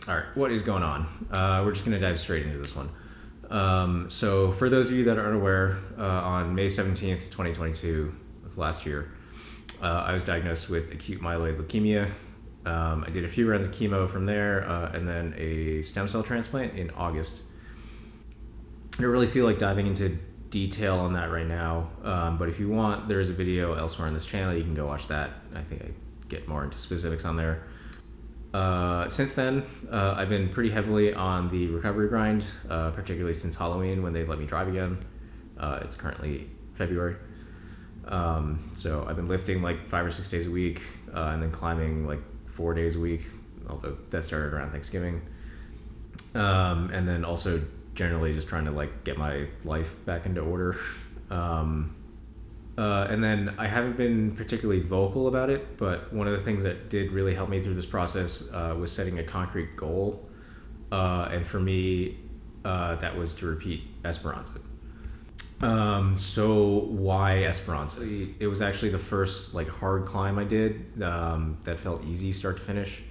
All right, what is going on? We're just going to dive straight into this one. So for those of you that are unaware, on May 17th, 2022, that's last year, I was diagnosed with acute myeloid leukemia. I did a few rounds of chemo from there, and then a stem cell transplant in August. I don't really feel like diving into detail on that right now, but if you want, there is a video elsewhere on this channel. You can go watch that. I think I get more into specifics on there. Since then, I've been pretty heavily on the recovery grind, particularly since Halloween when they let me drive again. It's currently February. So I've been lifting like 5 or 6 days a week, and then climbing like 4 days a week, although that started around Thanksgiving. And then also generally just trying to like get my life back into order. And then I haven't been particularly vocal about it, but one of the things that did really help me through this process was setting a concrete goal. And for me, that was to repeat Esperanza. So why Esperanza? It was actually the first like hard climb I did that felt easy start to finish.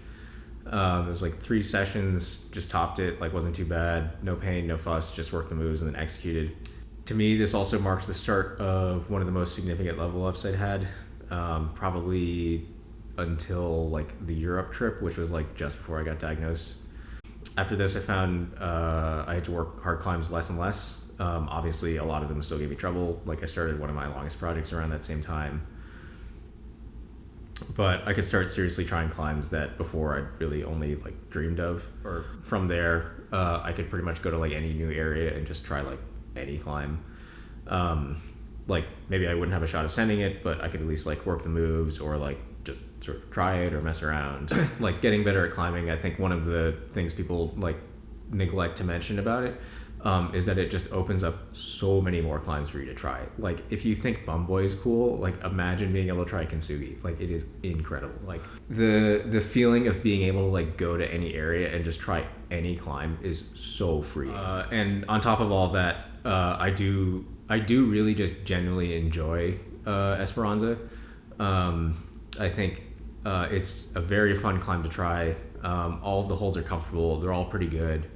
It was like 3 sessions, just topped it, like wasn't too bad, no pain, no fuss, just worked the moves and then executed. To me, this also marks the start of one of the most significant level ups I'd had, probably until like the Europe trip, which was like just before I got diagnosed. After this, I found I had to work hard climbs less and less. Obviously, a lot of them still gave me trouble. Like I started one of my longest projects around that same time. But I could start seriously trying climbs that before I'd really only like dreamed of. Or from there, I could pretty much go to like any new area and just try like any climb. Like maybe I wouldn't have a shot of sending it, but I could at least like work the moves or like just sort of try it or mess around. Like getting better at climbing, I think one of the things people like neglect to mention about it is that it just opens up so many more climbs for you to try. Like if you think Bum Boy is cool, like imagine being able to try Kintsugi. Like it is incredible. Like the feeling of being able to like go to any area and just try any climb is so free. And on top of all of that, I do really just genuinely enjoy Esperanza. I think it's a very fun climb to try. All of the holds are comfortable. They're all pretty good.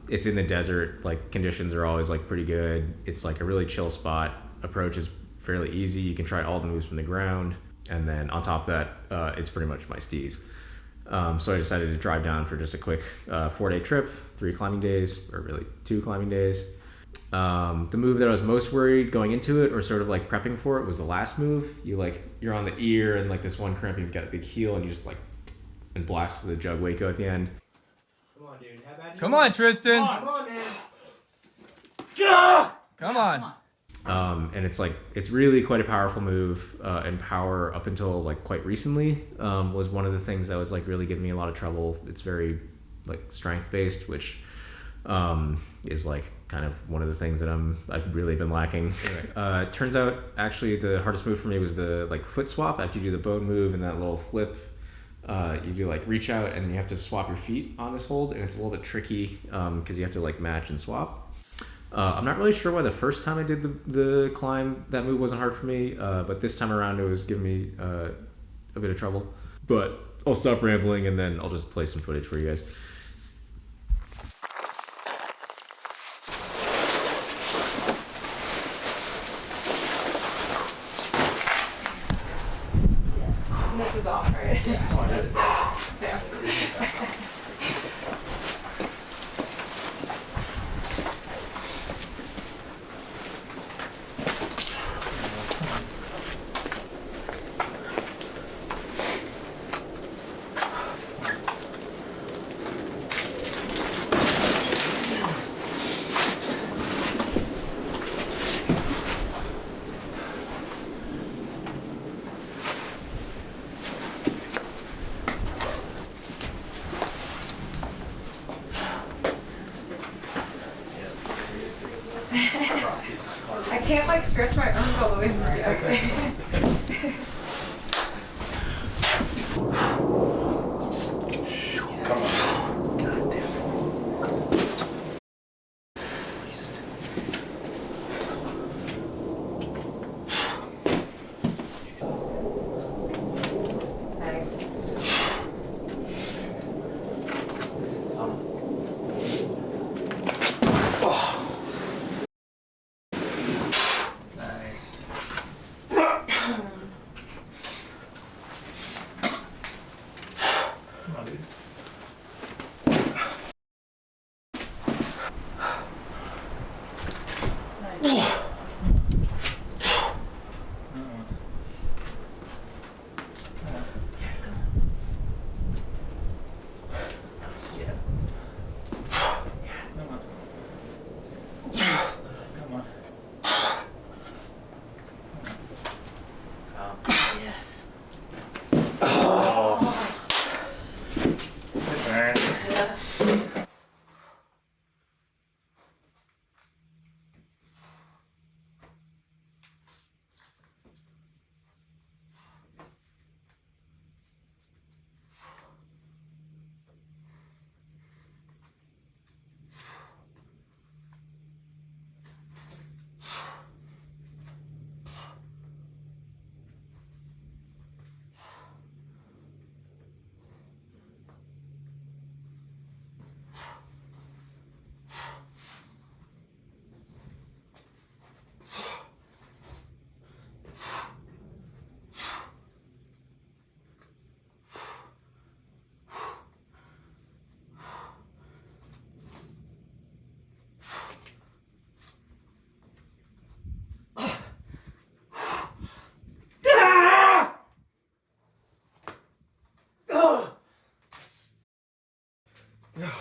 It's in the desert, like conditions are always like pretty good. It's like a really chill spot. Approach is fairly easy. You can try all the moves from the ground. And then on top of that, it's pretty much my steez. So I decided to drive down for just a quick 4-day trip, 3 climbing days, or really 2 climbing days. The move that I was most worried going into it, or sort of like prepping for it, was the last move. You're on the ear and like this one cramp, you've got a big heel and you just like and blast to the jug Waco at the end. Come on, dude. How bad Come on, Tristan. Come on, man. Come on. And it's really quite a powerful move, and power up until like quite recently was one of the things that was like really giving me a lot of trouble. It's very like strength based, which is like kind of one of the things that I've really been lacking. Turns out actually the hardest move for me was the like foot swap. After you do the bone move and that little flip, you do like reach out and you have to swap your feet on this hold, and it's a little bit tricky because you have to like match and swap. I'm not really sure why the first time I did the climb that move wasn't hard for me, but this time around it was giving me a bit of trouble. But I'll stop rambling and then I'll just play some footage for you guys. This is off, right? Yeah. I can't like stretch my arms all the way through. Okay. Come on. God damn it. Nice. Yes. Oh. Good burn. Yeah.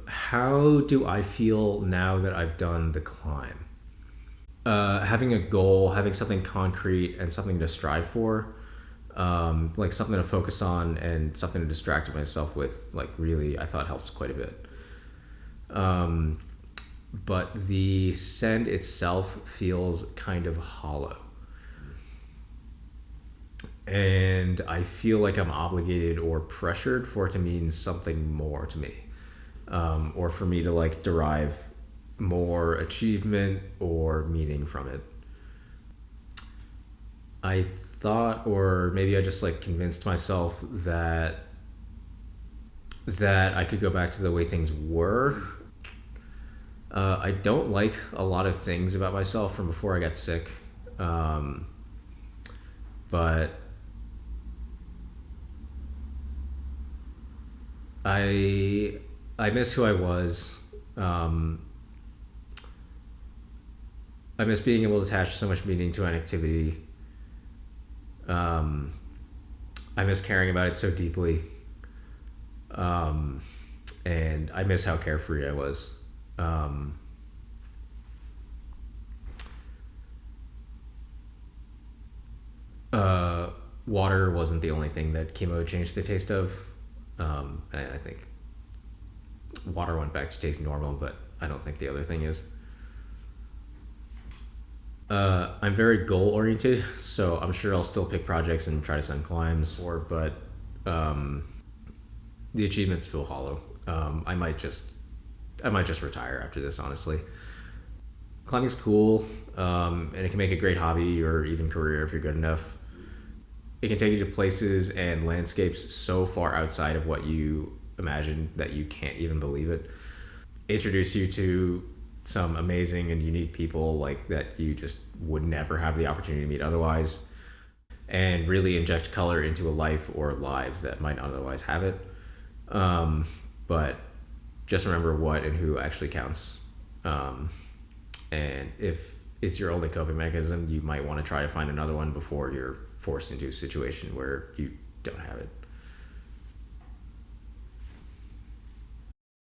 How do I feel now that I've done the climb? Having a goal, having something concrete and something to strive for, like something to focus on and something to distract myself with, like really, I thought helps quite a bit. But the send itself feels kind of hollow. And I feel like I'm obligated or pressured for it to mean something more to me. Or for me to like derive more achievement or meaning from it. I thought, or maybe I just like convinced myself that I could go back to the way things were. I don't like a lot of things about myself from before I got sick. But I miss who I was. I miss being able to attach so much meaning to an activity. I miss caring about it so deeply. And I miss how carefree I was. Water wasn't the only thing that chemo changed the taste of. I think water went back to taste normal, but I don't think the other thing is. I'm very goal oriented, so I'm sure I'll still pick projects and try to send climbs, but the achievements feel hollow. I might just retire after this, honestly. Climbing's cool, and it can make a great hobby or even career if you're good enough. It can take you to places and landscapes so far outside of what you imagine that you can't even believe it. Introduce you to some amazing and unique people like that you just would never have the opportunity to meet otherwise, and really inject color into a life or lives that might not otherwise have it. But just remember what and who actually counts. And if it's your only coping mechanism, you might want to try to find another one before you're forced into a situation where you don't have it.